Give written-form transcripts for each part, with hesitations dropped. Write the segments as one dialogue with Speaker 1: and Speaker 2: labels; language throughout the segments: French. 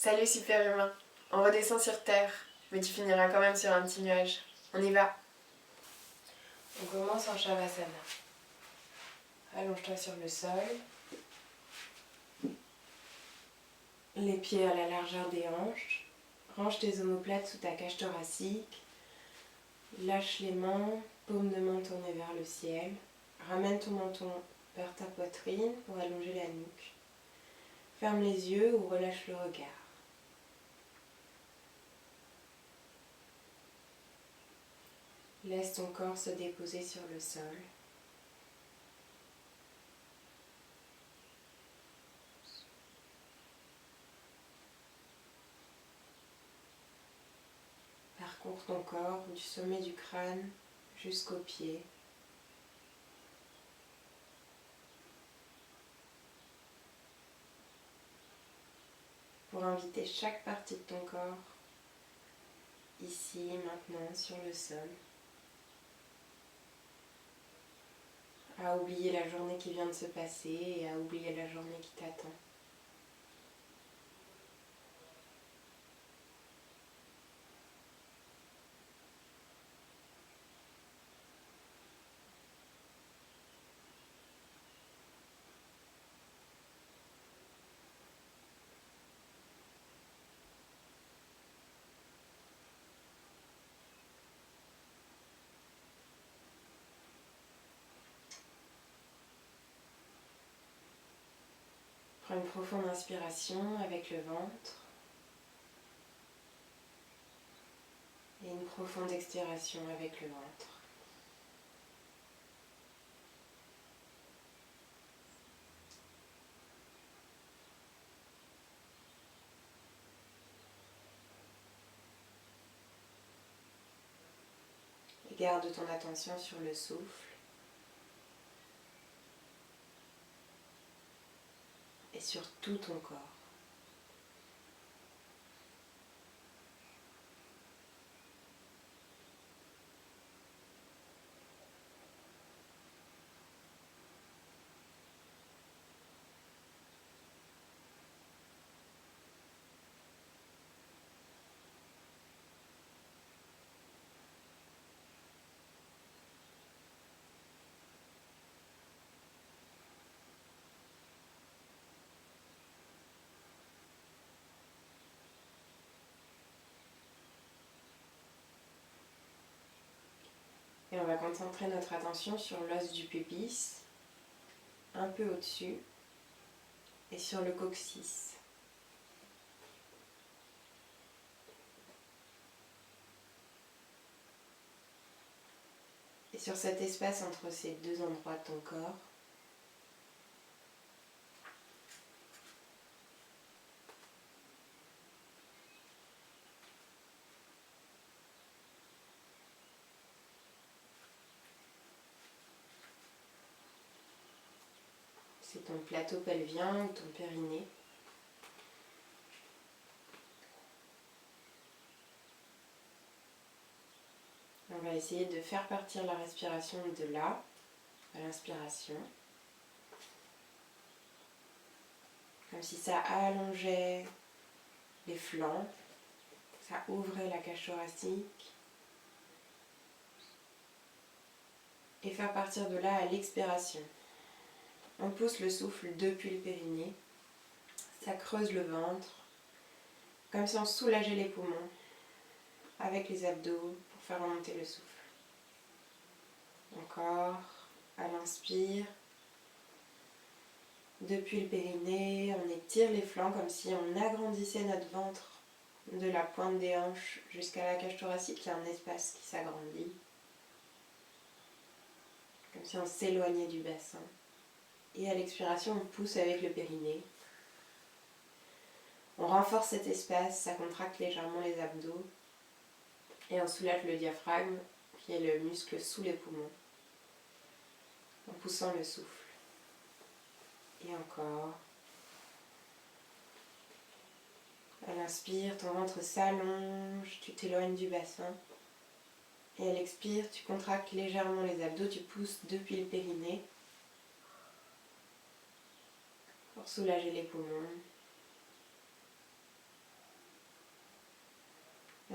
Speaker 1: Salut super-humain, on redescend sur Terre, mais tu finiras quand même sur un petit nuage. On y va.
Speaker 2: On commence en Shavasana. Allonge-toi sur le sol. Les pieds à la largeur des hanches. Range tes omoplates sous ta cage thoracique. Lâche les mains, paume de main tournée vers le ciel. Ramène ton menton vers ta poitrine pour allonger la nuque. Ferme les yeux ou relâche le regard. Laisse ton corps se déposer sur le sol. Parcours ton corps du sommet du crâne jusqu'aux pieds. Pour inviter chaque partie de ton corps, ici, maintenant, sur le sol, à oublier la journée qui vient de se passer et à oublier la journée qui t'attend. Prends une profonde inspiration avec le ventre et une profonde expiration avec le ventre. Et garde ton attention sur le souffle et sur tout ton corps. Et on va concentrer notre attention sur l'os du pubis, un peu au-dessus, et sur le coccyx. Et sur cet espace entre ces deux endroits de ton corps, c'est ton plateau pelvien ou ton périnée. On va essayer de faire partir la respiration de là, à l'inspiration. Comme si ça allongeait les flancs, ça ouvrait la cage thoracique. Et faire partir de là à l'expiration. On pousse le souffle depuis le périnée. Ça creuse le ventre, comme si on soulageait les poumons avec les abdos pour faire remonter le souffle. Encore, à l'inspire. Depuis le périnée, on étire les flancs comme si on agrandissait notre ventre de la pointe des hanches jusqu'à la cage thoracique. Il y a un espace qui s'agrandit. Comme si on s'éloignait du bassin. Et à l'expiration, on pousse avec le périnée. On renforce cet espace, ça contracte légèrement les abdos. Et on soulève le diaphragme, qui est le muscle sous les poumons, en poussant le souffle. Et encore. À l'inspire, ton ventre s'allonge, tu t'éloignes du bassin. Et à l'expire, tu contractes légèrement les abdos, tu pousses depuis le périnée pour soulager les poumons.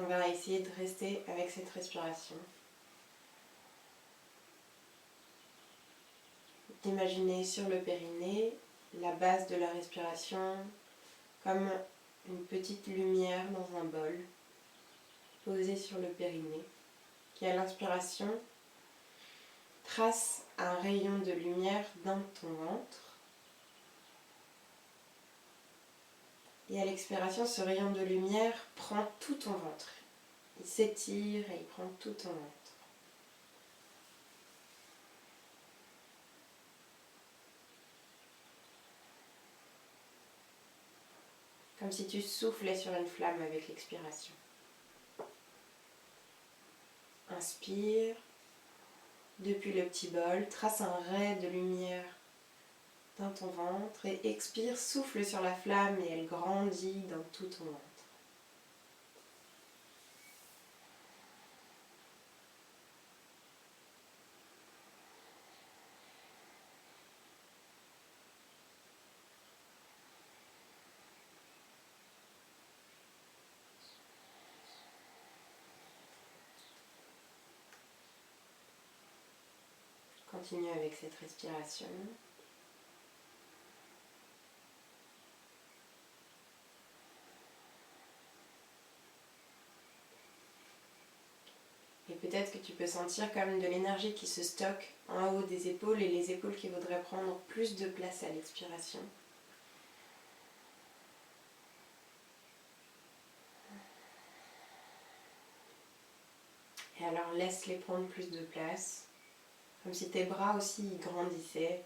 Speaker 2: On va essayer de rester avec cette respiration. D'imaginer sur le périnée la base de la respiration comme une petite lumière dans un bol posée sur le périnée qui à l'inspiration trace un rayon de lumière dans ton ventre et à l'expiration ce rayon de lumière prend tout ton ventre. Il s'étire et il prend tout ton ventre. Comme si tu soufflais sur une flamme avec l'expiration. Inspire, depuis le petit bol, trace un ray de lumière dans ton ventre et expire, souffle sur la flamme et elle grandit dans tout ton ventre. Continue avec cette respiration. Et peut-être que tu peux sentir comme de l'énergie qui se stocke en haut des épaules et les épaules qui voudraient prendre plus de place à l'expiration. Et alors laisse-les prendre plus de place, comme si tes bras aussi y grandissaient.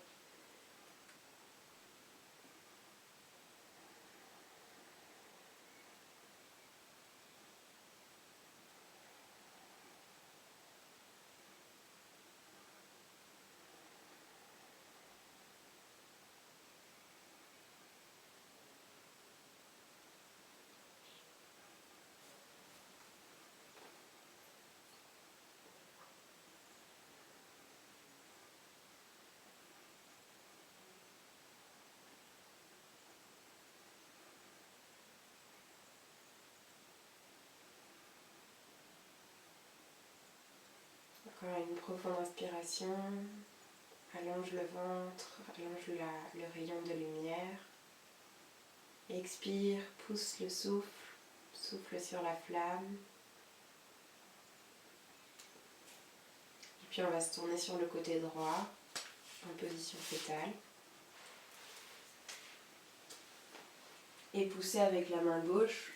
Speaker 2: Encore une profonde inspiration. Allonge le ventre, allonge le rayon de lumière. Expire, pousse le souffle, souffle sur la flamme. Et puis on va se tourner sur le côté droit, en position fétale. Et pousser avec la main gauche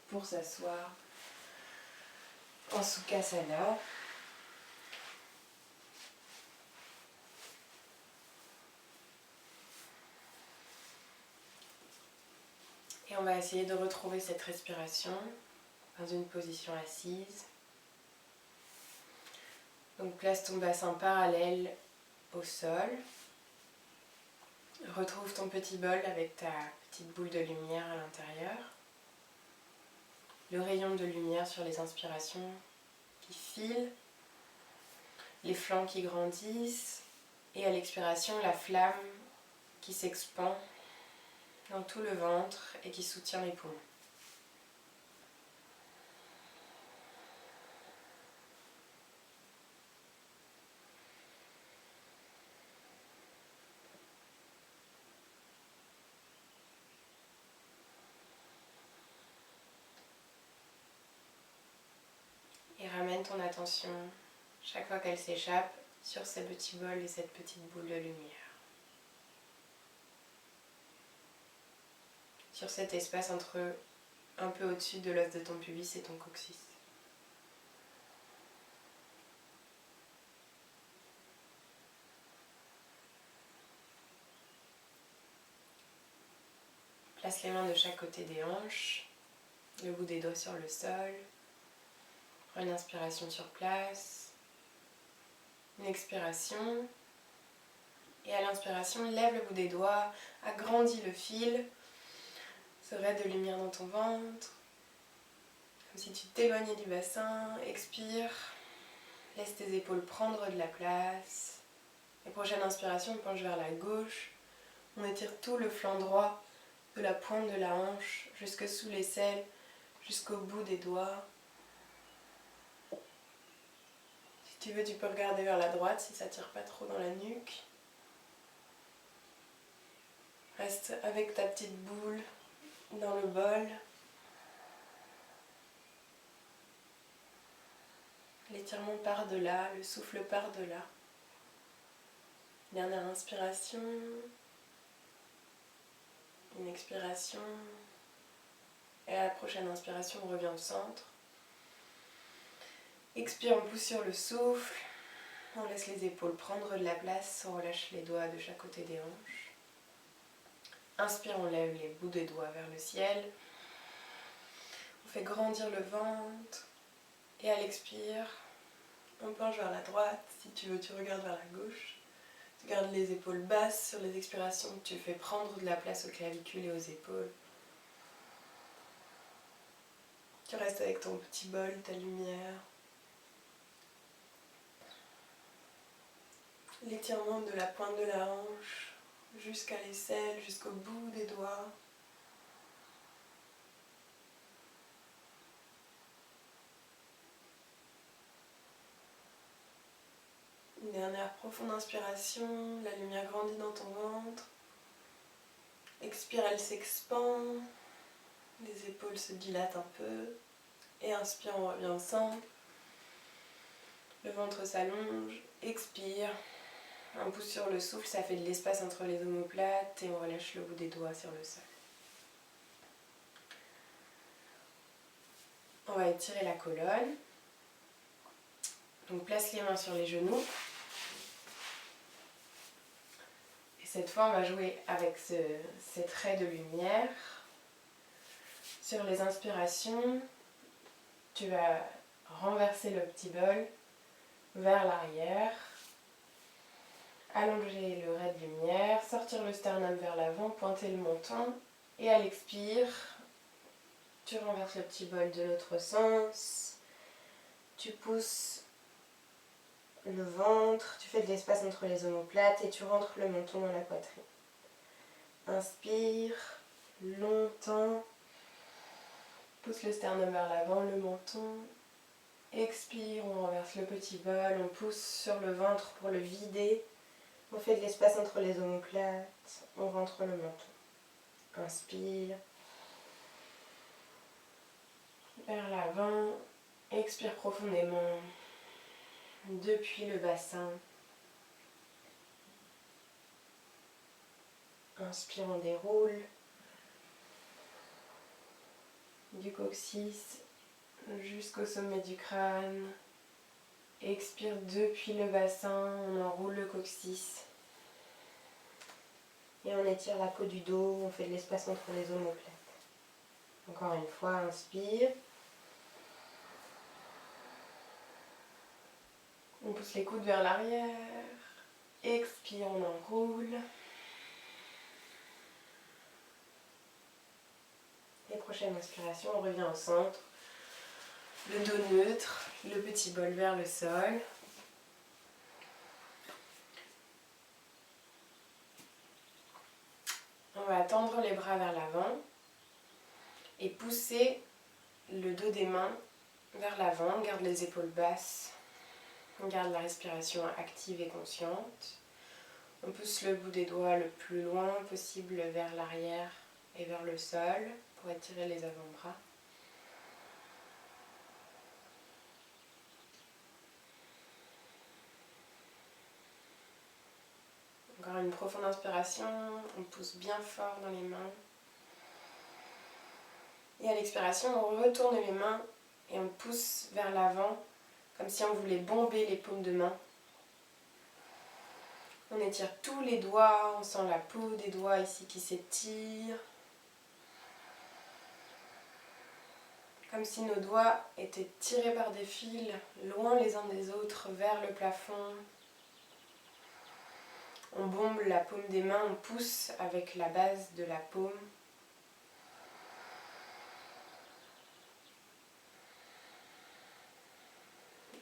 Speaker 2: pour s'asseoir en Sukhasana. Et on va essayer de retrouver cette respiration dans une position assise. Donc place ton bassin parallèle au sol. Retrouve ton petit bol avec ta petite boule de lumière à l'intérieur. Le rayon de lumière sur les inspirations qui filent. Les flancs qui grandissent. Et à l'expiration, la flamme qui s'expand dans tout le ventre et qui soutient les poumons. Et ramène ton attention, chaque fois qu'elle s'échappe, sur ce petit bol et cette petite boule de lumière. Sur cet espace un peu au-dessus de l'os de ton pubis et ton coccyx. Place les mains de chaque côté des hanches, le bout des doigts sur le sol. Prends une inspiration sur place, une expiration. Et à l'inspiration, lève le bout des doigts, agrandis le fil. Ce ray de lumière dans ton ventre, comme si tu t'éloignais du bassin. Expire, laisse tes épaules prendre de la place. Et prochaine inspiration, on penche vers la gauche. On étire tout le flanc droit de la pointe de la hanche jusque sous l'aisselle, jusqu'au bout des doigts. tu veux, tu peux regarder vers la droite si ça tire pas trop dans la nuque. Reste avec ta petite boule dans le bol. L'étirement par-delà, le souffle par-delà. Dernière inspiration. Une expiration. Et à la prochaine inspiration, on revient au centre. Expire, on pousse sur le souffle. On laisse les épaules prendre de la place. On relâche les doigts de chaque côté des hanches. Inspire, on lève les bouts des doigts vers le ciel. On fait grandir le ventre. Et à l'expire, on penche vers la droite. Si tu veux, tu regardes vers la gauche. Tu gardes les épaules basses sur les expirations. Tu fais prendre de la place aux clavicules et aux épaules. Tu restes avec ton petit bol, ta lumière. L'étirement de la pointe de la hanche jusqu'à l'aisselle, jusqu'au bout des doigts. Une dernière profonde inspiration, la lumière grandit dans ton ventre. Expire, elle s'expand. Les épaules se dilatent un peu. Et inspire, on revient au centre. Le ventre s'allonge. Expire. On pousse sur le souffle, ça fait de l'espace entre les omoplates et on relâche le bout des doigts sur le sol. On va étirer la colonne. Donc place les mains sur les genoux. Et cette fois, on va jouer avec ces traits de lumière. Sur les inspirations, tu vas renverser le petit bol vers l'arrière. Allonger le ray de lumière, sortir le sternum vers l'avant, pointer le menton. Et à l'expire, tu renverses le petit bol de l'autre sens. Tu pousses le ventre, tu fais de l'espace entre les omoplates et tu rentres le menton dans la poitrine. Inspire, longtemps. Pousse le sternum vers l'avant, le menton. Expire, on renverse le petit bol, on pousse sur le ventre pour le vider. On fait de l'espace entre les omoplates, on rentre le menton. Inspire. Vers l'avant. Expire profondément. Depuis le bassin. Inspire, on déroule. Du coccyx jusqu'au sommet du crâne. Expire depuis le bassin, on enroule le coccyx. Et on étire la peau du dos, on fait de l'espace entre les omoplates. Encore une fois, inspire. On pousse les coudes vers l'arrière. Expire, on enroule. Et prochaine inspiration, on revient au centre. Le dos neutre, le petit bol vers le sol. On va tendre les bras vers l'avant et pousser le dos des mains vers l'avant. On garde les épaules basses. On garde la respiration active et consciente. On pousse le bout des doigts le plus loin possible vers l'arrière et vers le sol pour étirer les avant-bras. Encore une profonde inspiration, on pousse bien fort dans les mains. Et à l'expiration, on retourne les mains et on pousse vers l'avant, comme si on voulait bomber les paumes de main. On étire tous les doigts, on sent la peau des doigts ici qui s'étire. Comme si nos doigts étaient tirés par des fils, loin les uns des autres, vers le plafond. On bombe la paume des mains, on pousse avec la base de la paume.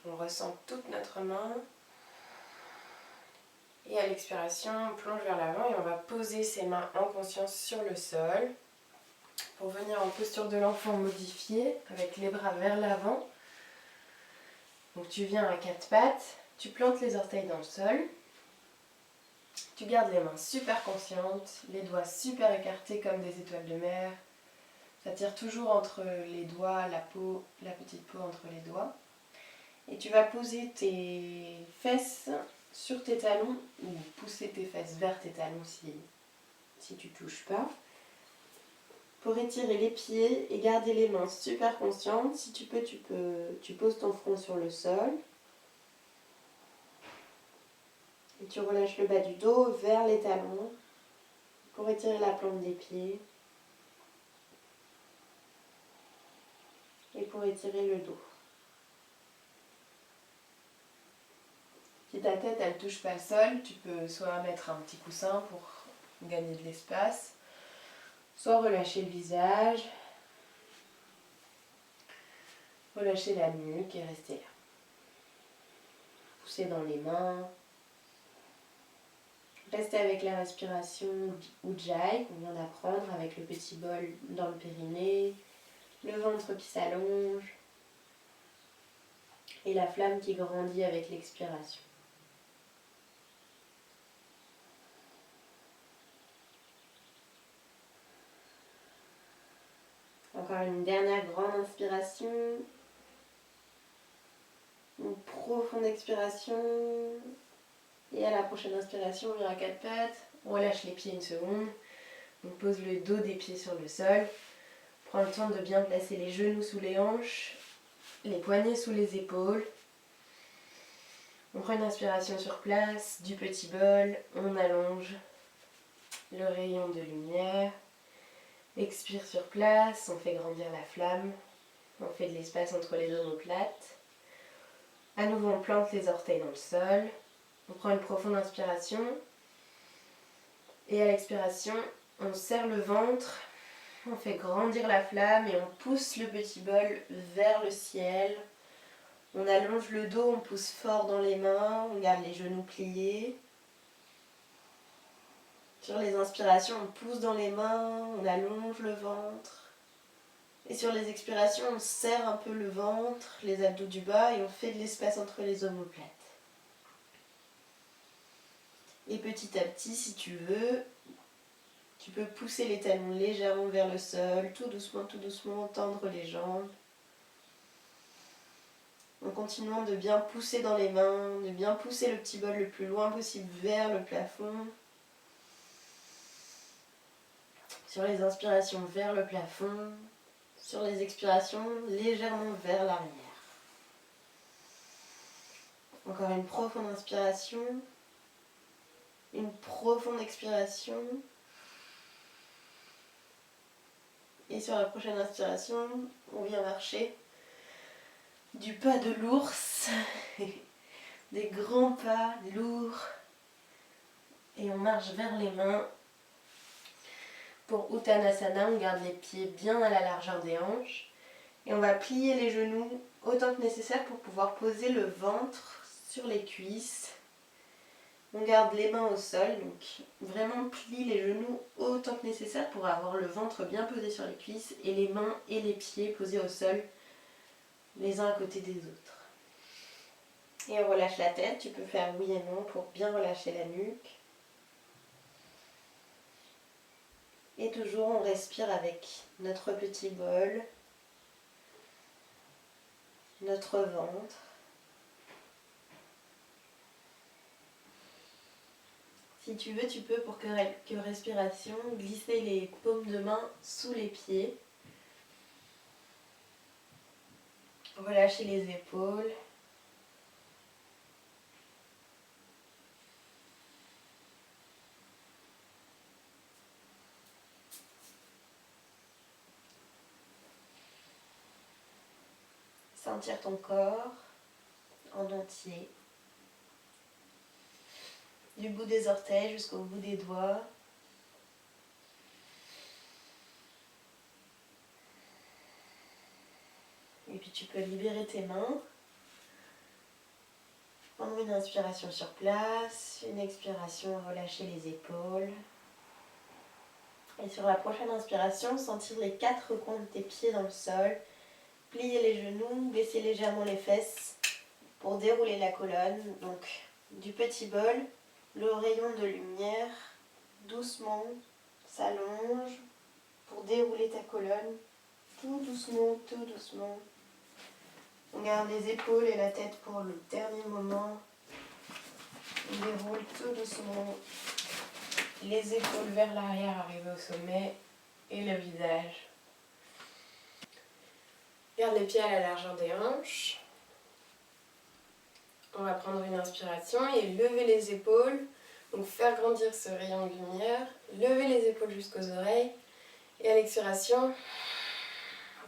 Speaker 2: On ressent toute notre main. Et à l'expiration, on plonge vers l'avant et on va poser ses mains en conscience sur le sol. Pour venir en posture de l'enfant modifiée, avec les bras vers l'avant. Donc tu viens à quatre pattes, tu plantes les orteils dans le sol, tu gardes les mains super conscientes, les doigts super écartés comme des étoiles de mer. Ça tire toujours entre les doigts, la peau, la petite peau entre les doigts. Et tu vas poser tes fesses sur tes talons ou pousser tes fesses vers tes talons si tu ne touches pas. Pour étirer les pieds et garder les mains super conscientes, si tu peux, tu poses ton front sur le sol. Et tu relâches le bas du dos vers les talons pour étirer la plante des pieds. Et pour étirer le dos.
Speaker 1: Si ta tête elle touche pas le sol, tu peux soit mettre un petit coussin pour gagner de l'espace,
Speaker 2: Soit relâcher le visage, relâcher la nuque et rester là. Pousser dans les mains. Restez avec la respiration Ujjayi qu'on vient d'apprendre avec le petit bol dans le périnée, le ventre qui s'allonge et la flamme qui grandit avec l'expiration. Encore une dernière grande inspiration. Une profonde expiration. Et à la prochaine inspiration, on vient à quatre pattes. On relâche les pieds une seconde. On pose le dos des pieds sur le sol. Prends le temps de bien placer les genoux sous les hanches, les poignets sous les épaules. On prend une inspiration sur place, du petit bol. On allonge le rayon de lumière. Expire sur place, on fait grandir la flamme. On fait de l'espace entre les omoplates. À nouveau, on plante les orteils dans le sol. On prend une profonde inspiration. Et à l'expiration, on serre le ventre. On fait grandir la flamme et on pousse le petit bol vers le ciel. On allonge le dos, on pousse fort dans les mains. On garde les genoux pliés. Sur les inspirations, on pousse dans les mains. On allonge le ventre. Et sur les expirations, on serre un peu le ventre, les abdos du bas et on fait de l'espace entre les omoplates. Et petit à petit, si tu veux, tu peux pousser les talons légèrement vers le sol, tout doucement, tendre les jambes. En continuant de bien pousser dans les mains, de bien pousser le petit bol le plus loin possible vers le plafond. Sur les inspirations, vers le plafond. Sur les expirations, légèrement vers l'arrière. Encore une profonde inspiration. Une profonde expiration. Et sur la prochaine inspiration, on vient marcher du pas de l'ours. Des grands pas lourds. Et on marche vers les mains. Pour Uttanasana, on garde les pieds bien à la largeur des hanches. Et on va plier les genoux autant que nécessaire pour pouvoir poser le ventre sur les cuisses. On garde les mains au sol, donc vraiment plie les genoux autant que nécessaire pour avoir le ventre bien posé sur les cuisses et les mains et les pieds posés au sol, les uns à côté des autres. Et on relâche la tête, tu peux faire oui et non pour bien relâcher la nuque. Et toujours on respire avec notre petit bol, notre ventre. Si tu veux, tu peux pour quelques respirations glisser les paumes de main sous les pieds. Relâcher les épaules. Sentir ton corps en entier. Du bout des orteils jusqu'au bout des doigts. Et puis tu peux libérer tes mains. Prendre une inspiration sur place, une expiration, relâcher les épaules. Et sur la prochaine inspiration, sentir les quatre coins de tes pieds dans le sol. Plier les genoux, baisser légèrement les fesses. pour dérouler la colonne. Donc du petit bol, le rayon de lumière doucement s'allonge pour dérouler ta colonne, tout doucement, tout doucement. On garde les épaules et la tête pour le dernier moment. On déroule tout doucement. Les épaules vers l'arrière arrivent au sommet et le visage. Garde les pieds à la largeur des hanches. On va prendre une inspiration et lever les épaules. Donc faire grandir ce rayon de lumière. Lever les épaules jusqu'aux oreilles. Et à l'expiration,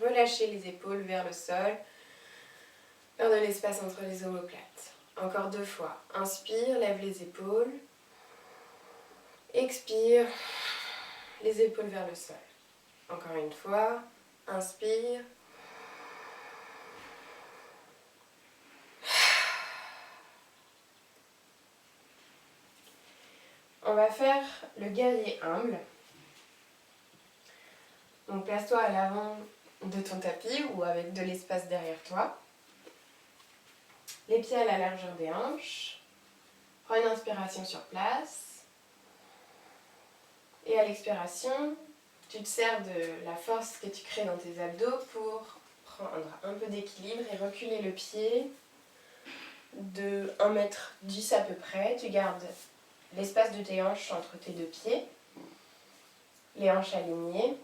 Speaker 2: relâchez les épaules vers le sol. Faire de l'espace entre les omoplates. Encore 2 fois. Inspire, lève les épaules. Expire, les épaules vers le sol. Encore une fois. Inspire. On va faire le guerrier humble. Donc place-toi à l'avant de ton tapis ou avec de l'espace derrière toi. Les pieds à la largeur des hanches. Prends une inspiration sur place. Et à l'expiration, tu te sers de la force que tu crées dans tes abdos pour prendre un peu d'équilibre et reculer le pied de 1,10 m à peu près. Tu gardes l'espace de tes hanches entre tes 2 pieds. Les hanches alignées.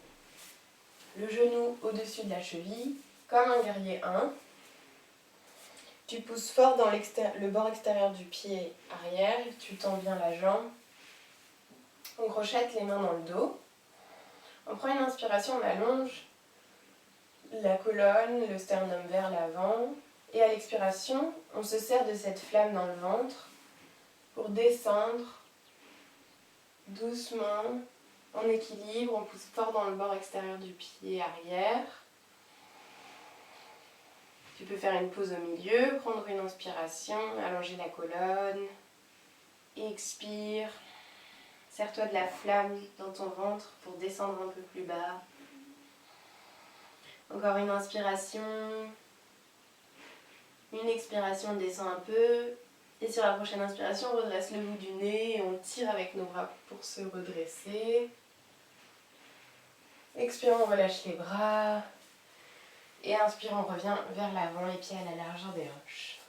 Speaker 2: Le genou au-dessus de la cheville, comme un guerrier 1. Tu pousses fort dans le bord extérieur du pied arrière, tu tends bien la jambe. On crochette les mains dans le dos. On prend une inspiration, on allonge la colonne, le sternum vers l'avant. Et à l'expiration, on se sert de cette flamme dans le ventre pour descendre doucement, en équilibre. On pousse fort dans le bord extérieur du pied arrière. Tu peux faire une pause au milieu, prendre une inspiration, allonger la colonne. Expire. Serre-toi de la flamme dans ton ventre pour descendre un peu plus bas. Encore une inspiration. Une expiration, on descend un peu. Et sur la prochaine inspiration, on redresse le bout du nez et on tire avec nos bras pour se redresser. Expire, on relâche les bras. Et inspire, on revient vers l'avant, les pieds à la largeur des hanches.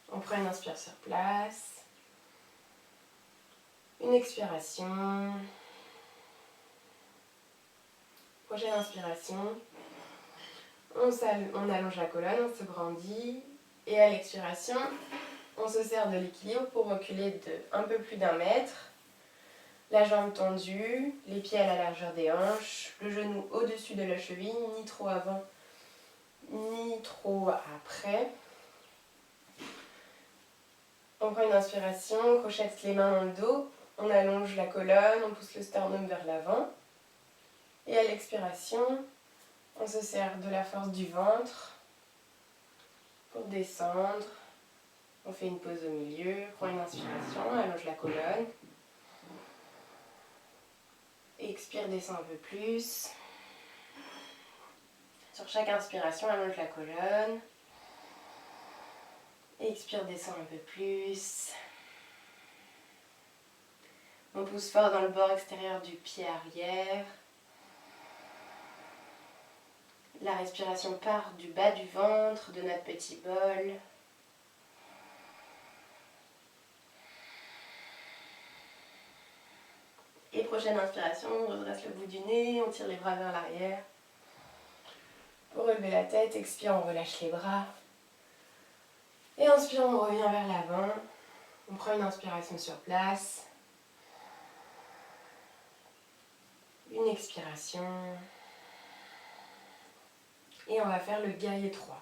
Speaker 2: On prend une inspire sur place. Une expiration. Prochaine inspiration. On allonge la colonne, on se grandit. Et à l'expiration, on se sert de l'équilibre pour reculer de un peu plus d'1 mètre. La jambe tendue, les pieds à la largeur des hanches, le genou au-dessus de la cheville, ni trop avant, ni trop après. On prend une inspiration, on crochette les mains dans le dos, on allonge la colonne, on pousse le sternum vers l'avant. Et à l'expiration, on se sert de la force du ventre pour descendre. On fait une pause au milieu, prends une inspiration, allonge la colonne. Expire, descend un peu plus. Sur chaque inspiration, allonge la colonne. Expire, descend un peu plus. On pousse fort dans le bord extérieur du pied arrière. La respiration part du bas du ventre, de notre petit bol. Et prochaine inspiration, on redresse le bout du nez, on tire les bras vers l'arrière. Pour relever la tête, expire, on relâche les bras. Et inspire, on revient vers l'avant. On prend une inspiration sur place. Une expiration. Et on va faire le guerrier 3.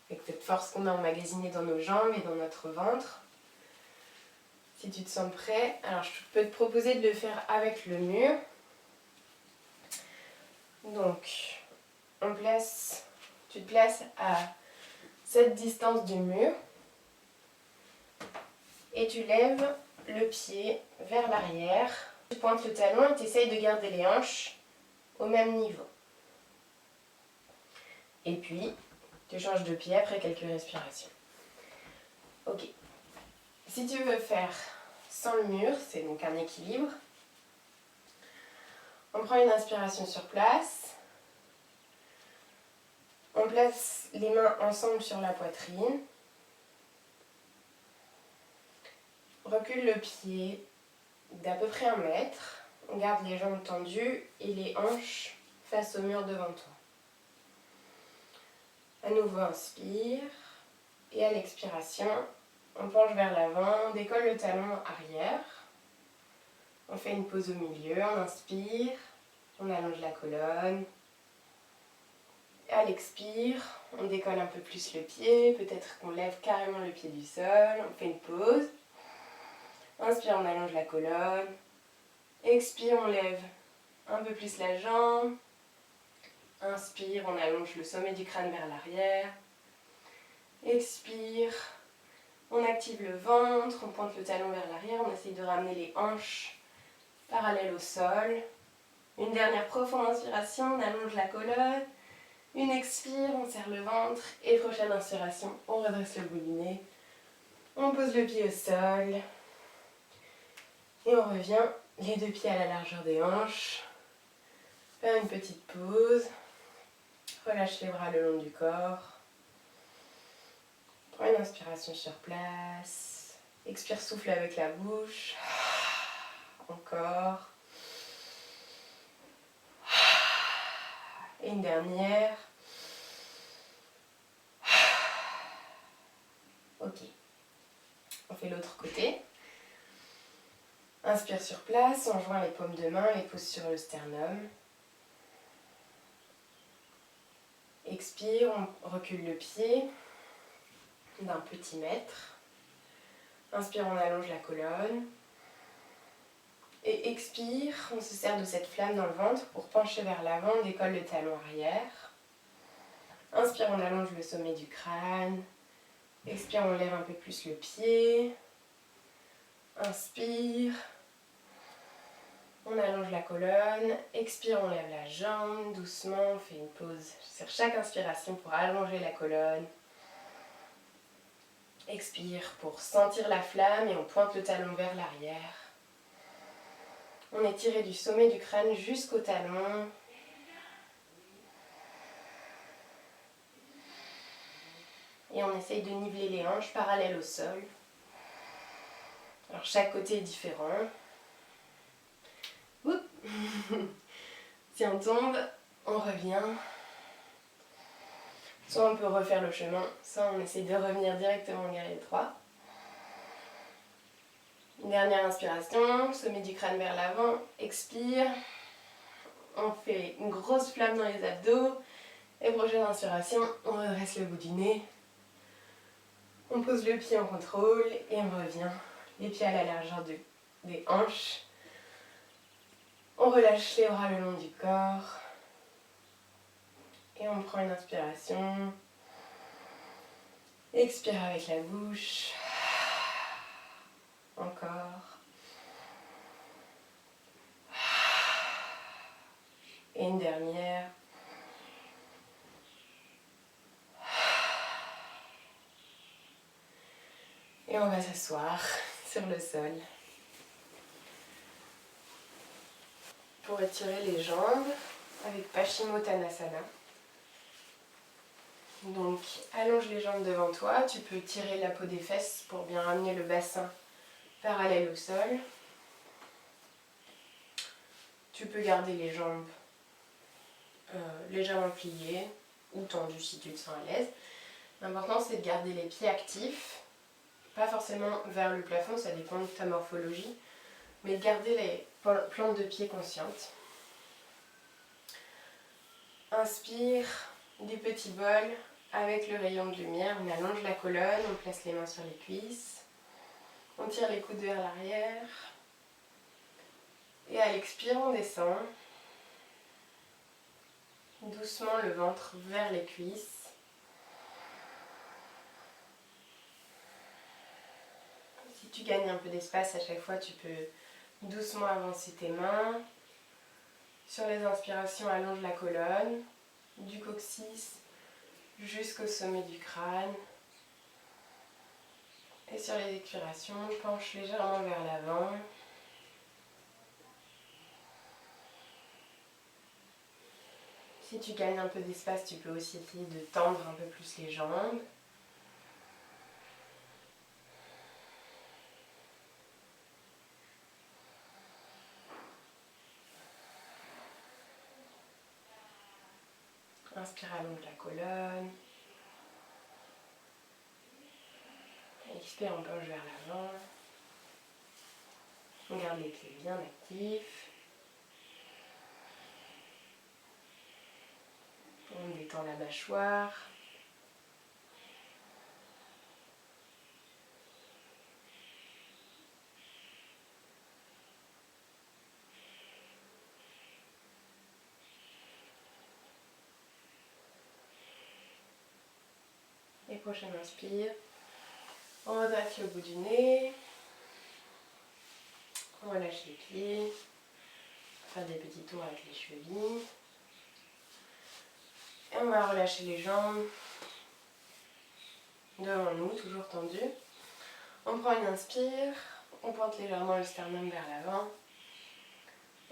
Speaker 2: Avec cette force qu'on a emmagasinée dans nos jambes et dans notre ventre. Si tu te sens prêt, alors je peux te proposer de le faire avec le mur. Donc, tu te places à cette distance du mur et tu lèves le pied vers l'arrière. Tu pointes le talon et tu essayes de garder les hanches au même niveau. Et puis, tu changes de pied après quelques respirations. Ok. Si tu veux faire sans le mur, c'est donc un équilibre. On prend une inspiration sur place. On place les mains ensemble sur la poitrine. Recule le pied d'à peu près 1 mètre. On garde les jambes tendues et les hanches face au mur devant toi. À nouveau, inspire. Et à l'expiration, on penche vers l'avant, on décolle le talon arrière. On fait une pause au milieu, on inspire, on allonge la colonne. Et à l'expire, on décolle un peu plus le pied, peut-être qu'on lève carrément le pied du sol, on fait une pause. Inspire, on allonge la colonne. Expire, on lève un peu plus la jambe. Inspire, on allonge le sommet du crâne vers l'arrière. Expire, on active le ventre, on pointe le talon vers l'arrière, on essaye de ramener les hanches parallèles au sol. Une dernière profonde inspiration, on allonge la colonne. Une expire, on serre le ventre. Et prochaine inspiration, on redresse le bout du nez. On pose le pied au sol. Et on revient, les 2 pieds à la largeur des hanches. Faire une petite pause. Relâche les bras le long du corps. Prends une inspiration sur place. Expire, souffle avec la bouche. Encore. Et une dernière. Ok. On fait l'autre côté. Inspire sur place, on joint les paumes de main, les pose sur le sternum. Expire, on recule le pied d'un petit mètre. Inspire, on allonge la colonne. Et expire, on se sert de cette flamme dans le ventre pour pencher vers l'avant, on décolle le talon arrière. Inspire, on allonge le sommet du crâne. Expire, on lève un peu plus le pied. Inspire. On allonge la colonne. Expire, on lève la jambe. Doucement, on fait une pause sur chaque inspiration pour allonger la colonne. Expire pour sentir la flamme et on pointe le talon vers l'arrière. On est tiré du sommet du crâne jusqu'au talon. Et on essaye de niveler les hanches parallèles au sol. Alors chaque côté est différent. Oups. Si on tombe, on revient. Soit on peut refaire le chemin, soit on essaye de revenir directement au guerrier 3. Une dernière inspiration, sommet du crâne vers l'avant, expire. On fait une grosse flamme dans les abdos. Et prochaine inspiration, on redresse le bout du nez. On pose le pied en contrôle et on revient. Les pieds à la largeur des hanches. On relâche les bras le long du corps. Et on prend une inspiration. Expire avec la bouche. Encore. Et une dernière. Et on va s'asseoir sur le sol. Pour étirer les jambes avec Paschimottanasana. Donc allonge les jambes devant toi, tu peux tirer la peau des fesses pour bien ramener le bassin parallèle au sol. Tu peux garder les jambes légèrement pliées ou tendues si tu te sens à l'aise. L'important c'est de garder les pieds actifs, pas forcément vers le plafond, ça dépend de ta morphologie, mais de garder les plantes de pied conscientes. Inspire, des petits bols avec le rayon de lumière, on allonge la colonne, on place les mains sur les cuisses, on tire les coudes vers l'arrière, et à l'expire on descend, doucement le ventre vers les cuisses. Si tu gagnes un peu d'espace à chaque fois, tu peux doucement avancer tes mains. Sur les inspirations, allonge la colonne, du coccyx jusqu'au sommet du crâne. Et sur les expirations, penche légèrement vers l'avant. Si tu gagnes un peu d'espace, tu peux aussi essayer de tendre un peu plus les jambes. Inspire, allonge la colonne. Expire, on penche vers l'avant. On garde les pieds bien actifs. On détend la mâchoire. Et prochaine inspire. On redresse le bout du nez. On relâche les pieds. Faire des petits tours avec les chevilles. Et on va relâcher les jambes devant nous, toujours tendues. On prend une inspire. On pointe légèrement le sternum vers l'avant.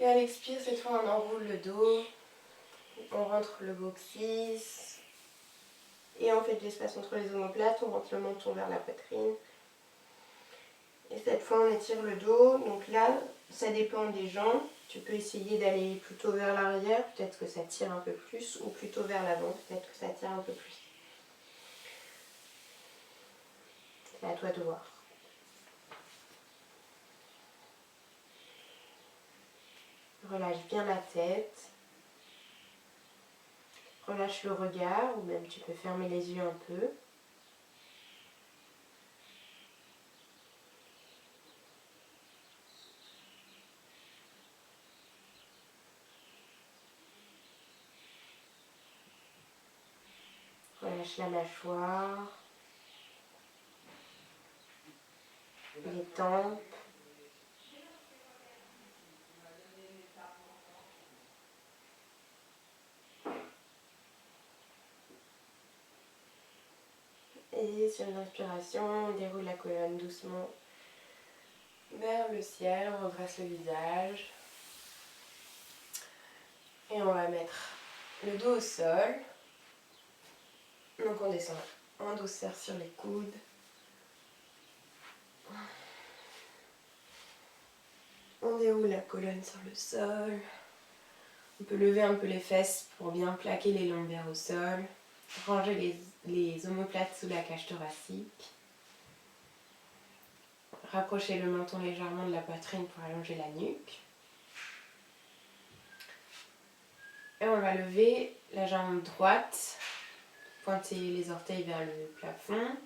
Speaker 2: Et à l'expire, cette fois, on enroule le dos. On rentre le coccyx. Et on fait de l'espace entre les omoplates. On rentre le menton vers la poitrine. Et cette fois, on étire le dos. Donc là, ça dépend des gens. Tu peux essayer d'aller plutôt vers l'arrière. Peut-être que ça tire un peu plus. Ou plutôt vers l'avant. Peut-être que ça tire un peu plus. C'est à toi de voir. Relâche bien la tête. Relâche le regard. Ou même tu peux fermer les yeux un peu. Relâche la mâchoire, les tempes. Et sur l'inspiration, on déroule la colonne doucement vers le ciel, on redresse le visage. Et on va mettre le dos au sol. Donc on descend en douceur sur les coudes. On déroule la colonne sur le sol. On peut lever un peu les fesses pour bien plaquer les lombaires au sol. Ranger les omoplates sous la cage thoracique. Rapprocher le menton légèrement de la poitrine pour allonger la nuque. Et on va lever la jambe droite, pointer les orteils vers le plafond.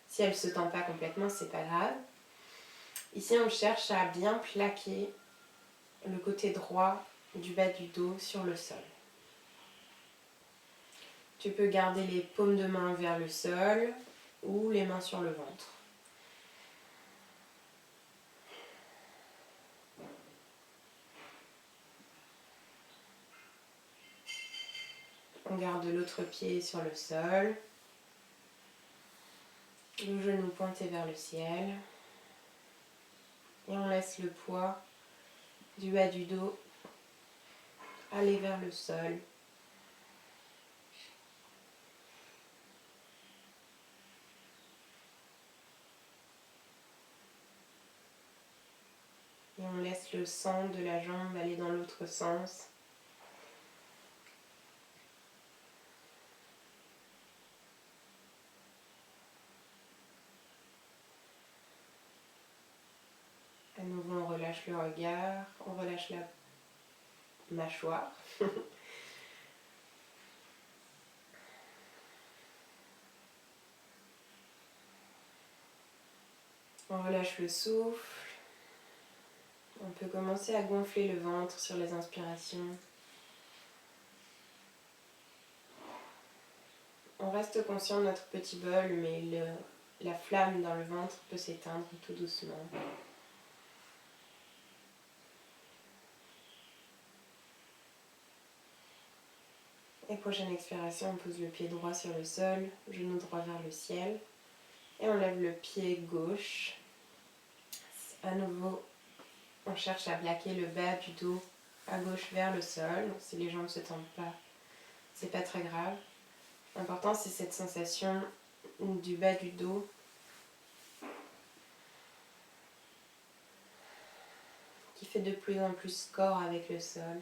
Speaker 2: Si elle ne se tend pas complètement, c'est pas grave. Ici, on cherche à bien plaquer le côté droit du bas du dos sur le sol. Tu peux garder les paumes de main vers le sol ou les mains sur le ventre. On garde l'autre pied sur le sol. Le genou pointé vers le ciel. Et on laisse le poids du bas du dos aller vers le sol. Et on laisse le centre de la jambe aller dans l'autre sens. À nouveau, on relâche le regard, on relâche la mâchoire. On relâche le souffle. On peut commencer à gonfler le ventre sur les inspirations. On reste conscient de notre petit bol, mais la flamme dans le ventre peut s'éteindre tout doucement. Et prochaine expiration, on pose le pied droit sur le sol, genou droit vers le ciel. Et on lève le pied gauche. À nouveau, on cherche à plaquer le bas du dos à gauche vers le sol. Donc, si les jambes ne se tendent pas, c'est pas très grave. L'important, c'est cette sensation du bas du dos qui fait de plus en plus corps avec le sol.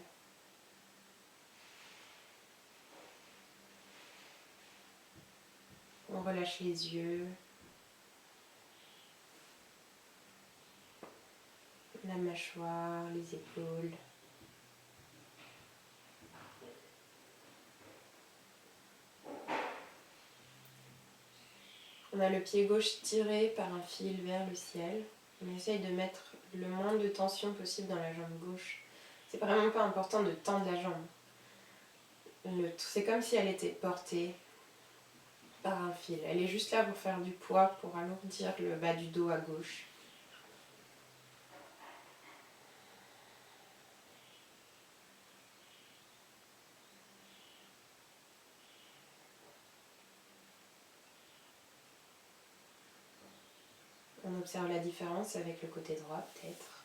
Speaker 2: On relâche les yeux, la mâchoire, les épaules. On a le pied gauche tiré par un fil vers le ciel. On essaye de mettre le moins de tension possible dans la jambe gauche. C'est vraiment pas important de tendre la jambe. C'est comme si elle était portée par un fil. Elle est juste là pour faire du poids, pour alourdir le bas du dos à gauche. On observe la différence avec le côté droit, peut-être.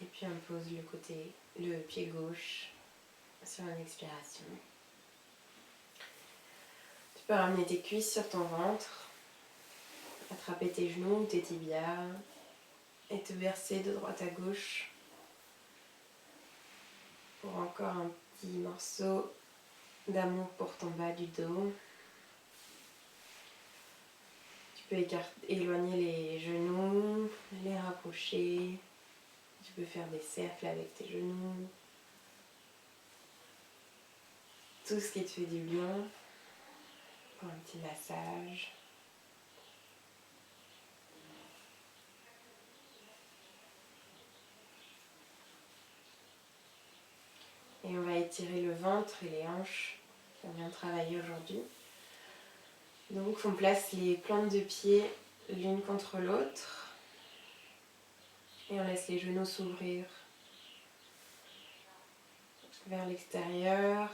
Speaker 2: Et puis on pose le pied gauche sur une expiration. Tu peux ramener tes cuisses sur ton ventre, attraper tes genoux ou tes tibias et te verser de droite à gauche pour encore un petit morceau d'amour pour ton bas du dos. Tu peux éloigner les genoux, les rapprocher. Tu peux faire des cercles avec tes genoux. Tout ce qui te fait du bien pour un petit massage. Et on va étirer le ventre et les hanches qu'on vient de travailler aujourd'hui. Donc on place les plantes de pied l'une contre l'autre. Et on laisse les genoux s'ouvrir vers l'extérieur.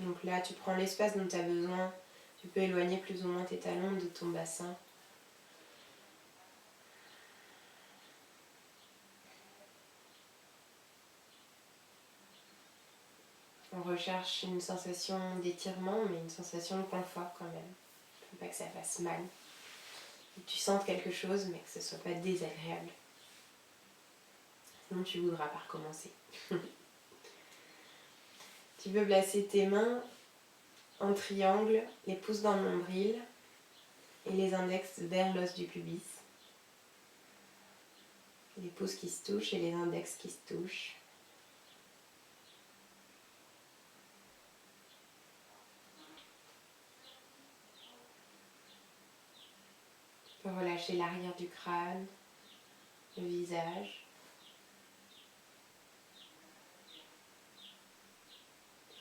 Speaker 2: Donc là, tu prends l'espace dont tu as besoin. Tu peux éloigner plus ou moins tes talons de ton bassin. On recherche une sensation d'étirement, mais une sensation de confort quand même. Il ne faut pas que ça fasse mal. Que tu sentes quelque chose, mais que ce ne soit pas désagréable. Sinon, tu voudras pas recommencer. Tu peux placer tes mains en triangle, les pouces dans le nombril et les index vers l'os du pubis. Les pouces qui se touchent et les index qui se touchent. Tu peux relâcher l'arrière du crâne, le visage.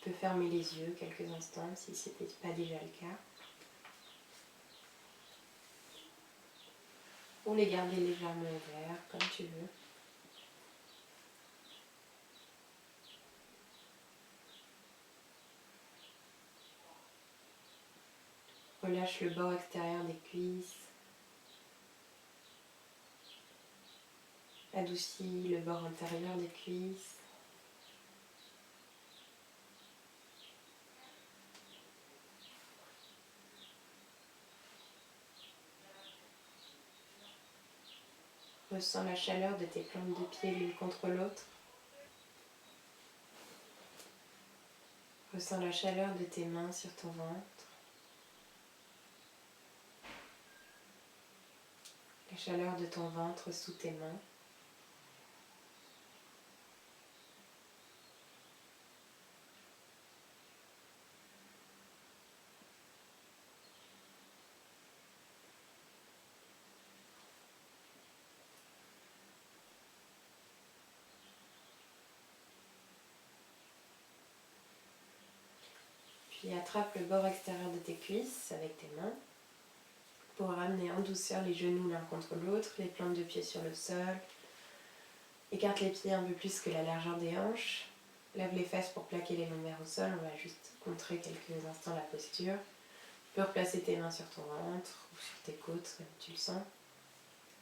Speaker 2: Tu peux fermer les yeux quelques instants si ce n'était pas déjà le cas. Ou les garder légèrement ouverts, comme tu veux. Relâche le bord extérieur des cuisses. Adoucis le bord intérieur des cuisses. Ressens la chaleur de tes plantes de pied l'une contre l'autre. Ressens la chaleur de tes mains sur ton ventre. La chaleur de ton ventre sous tes mains. Puis attrape le bord extérieur de tes cuisses avec tes mains pour ramener en douceur les genoux l'un contre l'autre, les plantes de pied sur le sol. Écarte les pieds un peu plus que la largeur des hanches. Lève les fesses pour plaquer les lombaires au sol. On va juste contrer quelques instants la posture. Tu peux replacer tes mains sur ton ventre ou sur tes côtes comme tu le sens,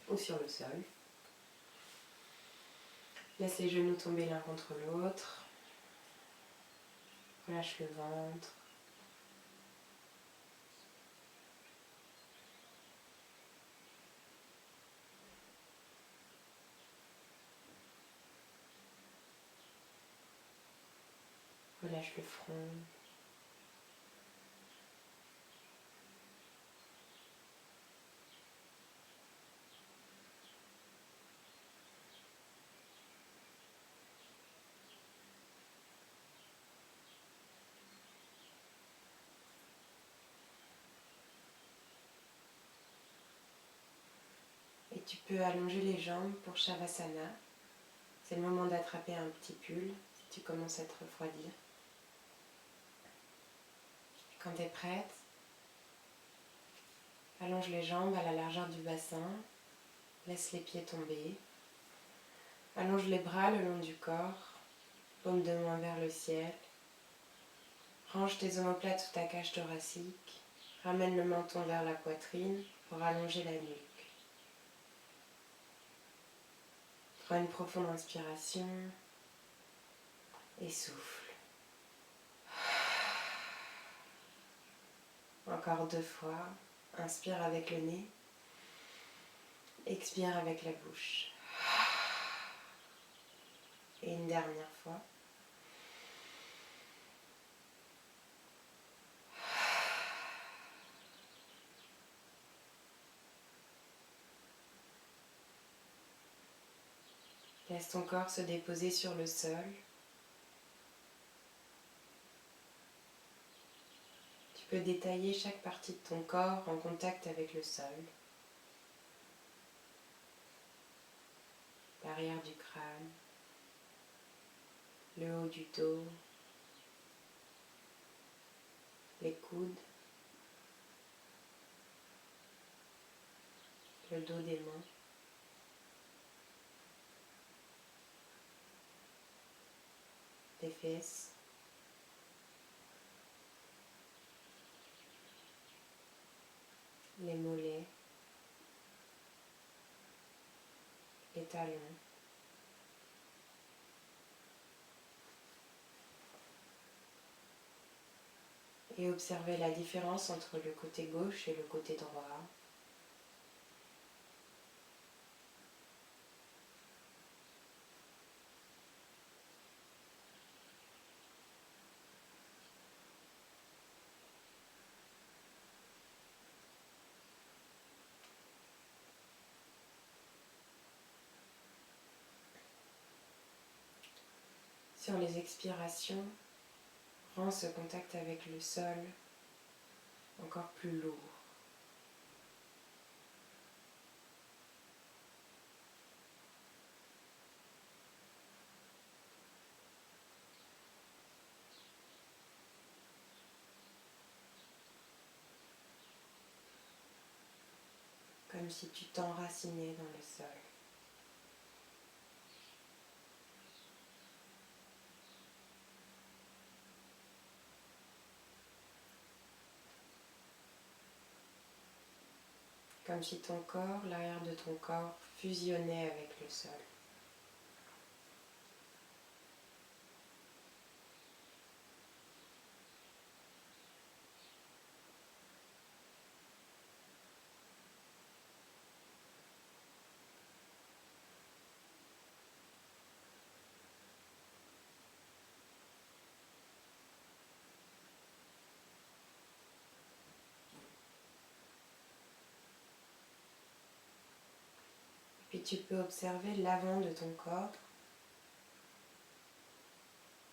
Speaker 2: ou sur le sol. Laisse les genoux tomber l'un contre l'autre. Relâche le ventre. Relâche le front. Et tu peux allonger les jambes pour Shavasana. C'est le moment d'attraper un petit pull si tu commences à te refroidir. Quand tu es prête, allonge les jambes à la largeur du bassin. Laisse les pieds tomber. Allonge les bras le long du corps, paume de main vers le ciel. Range tes omoplates sous ta cage thoracique. Ramène le menton vers la poitrine pour allonger la nuque. Prends une profonde inspiration et souffle. Encore 2 fois. Inspire avec le nez. Expire avec la bouche. Et une dernière fois. Laisse ton corps se déposer sur le sol. Tu peux détailler chaque partie de ton corps en contact avec le sol. L'arrière du crâne, le haut du dos, les coudes, le dos des mains, les fesses, les mollets, les talons. Et observez la différence entre le côté gauche et le côté droit. Sur les expirations, rends ce contact avec le sol encore plus lourd. Comme si tu t'enracinais dans le sol. Comme si ton corps, l'arrière de ton corps, fusionnait avec le sol. Puis tu peux observer l'avant de ton corps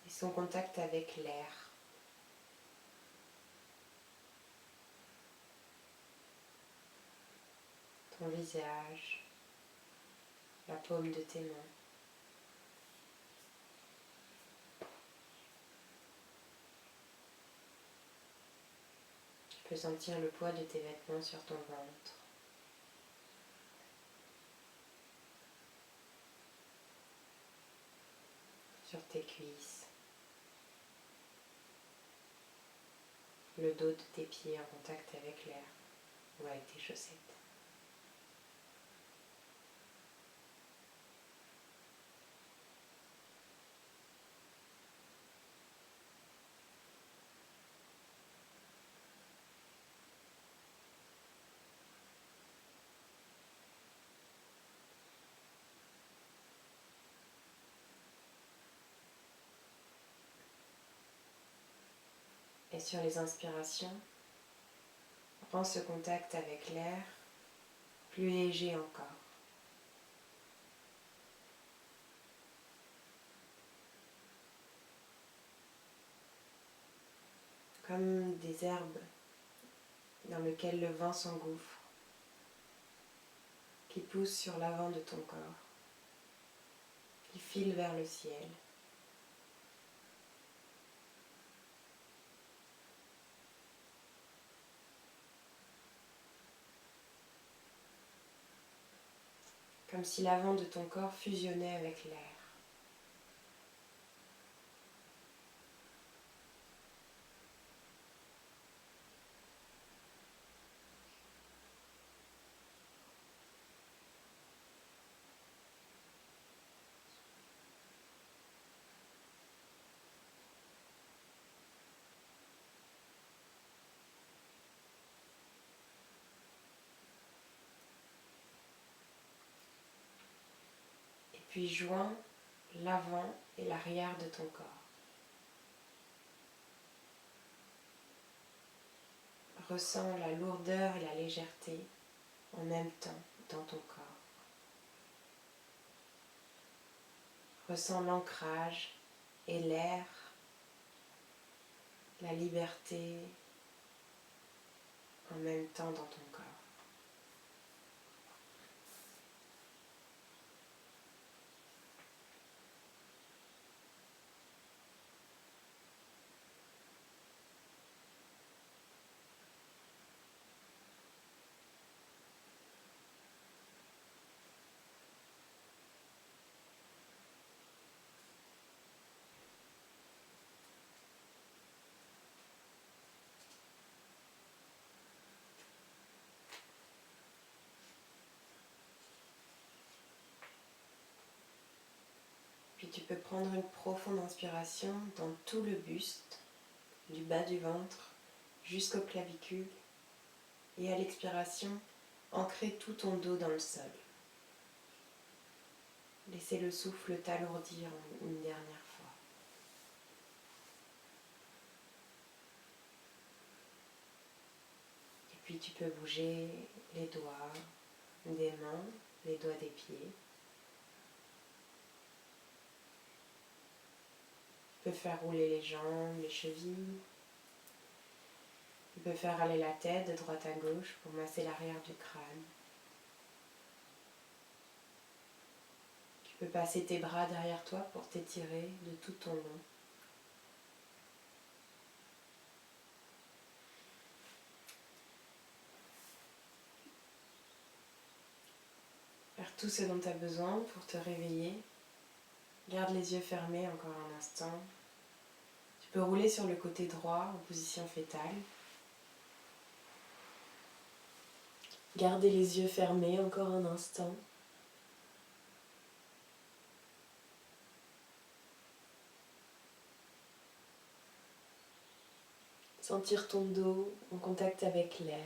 Speaker 2: et son contact avec l'air. Ton visage, la paume de tes mains. Tu peux sentir le poids de tes vêtements sur ton ventre. Sur tes cuisses. Le dos de tes pieds en contact avec l'air ou avec tes chaussettes. Et sur les inspirations, rends ce contact avec l'air plus léger encore. Comme des herbes dans lesquelles le vent s'engouffre, qui poussent sur l'avant de ton corps, qui filent vers le ciel. Comme si l'avant de ton corps fusionnait avec l'air. Et puis joins l'avant et l'arrière de ton corps. Ressens la lourdeur et la légèreté en même temps dans ton corps. Ressens l'ancrage et l'air, la liberté en même temps dans ton corps. Puis tu peux prendre une profonde inspiration dans tout le buste, du bas du ventre jusqu'aux clavicules, et à l'expiration, ancrer tout ton dos dans le sol. Laissez le souffle t'alourdir une dernière fois. Et puis tu peux bouger les doigts des mains, les doigts des pieds. Tu peux faire rouler les jambes, les chevilles. Tu peux faire aller la tête de droite à gauche pour masser l'arrière du crâne. Tu peux passer tes bras derrière toi pour t'étirer de tout ton long. Faire tout ce dont tu as besoin pour te réveiller. Garde les yeux fermés encore un instant. Tu peux rouler sur le côté droit en position fétale. Gardez les yeux fermés encore un instant. Sentir ton dos en contact avec l'air.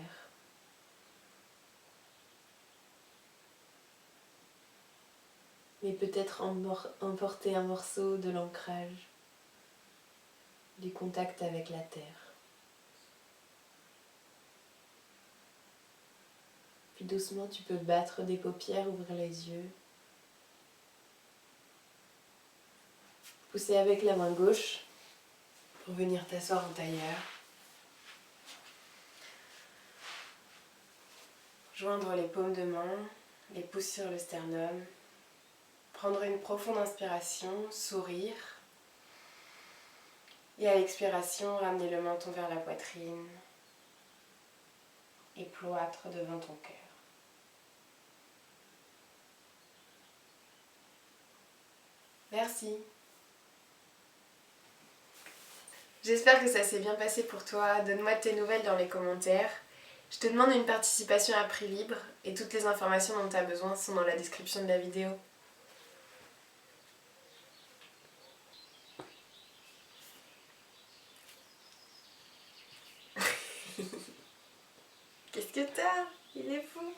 Speaker 2: Mais peut-être emporter un morceau de l'ancrage, du contact avec la terre. Puis doucement, tu peux battre des paupières, ouvrir les yeux. Pousser avec la main gauche pour venir t'asseoir en tailleur. Joindre les paumes de main, les pouces sur le sternum. Prendre une profonde inspiration, sourire. Et à l'expiration, ramener le menton vers la poitrine. et cloître devant ton cœur.
Speaker 1: Merci. J'espère que ça s'est bien passé pour toi. Donne-moi tes nouvelles dans les commentaires. Je te demande une participation à prix libre et toutes les informations dont tu as besoin sont dans la description de la vidéo. Qu'est-ce que t'as? Il est fou.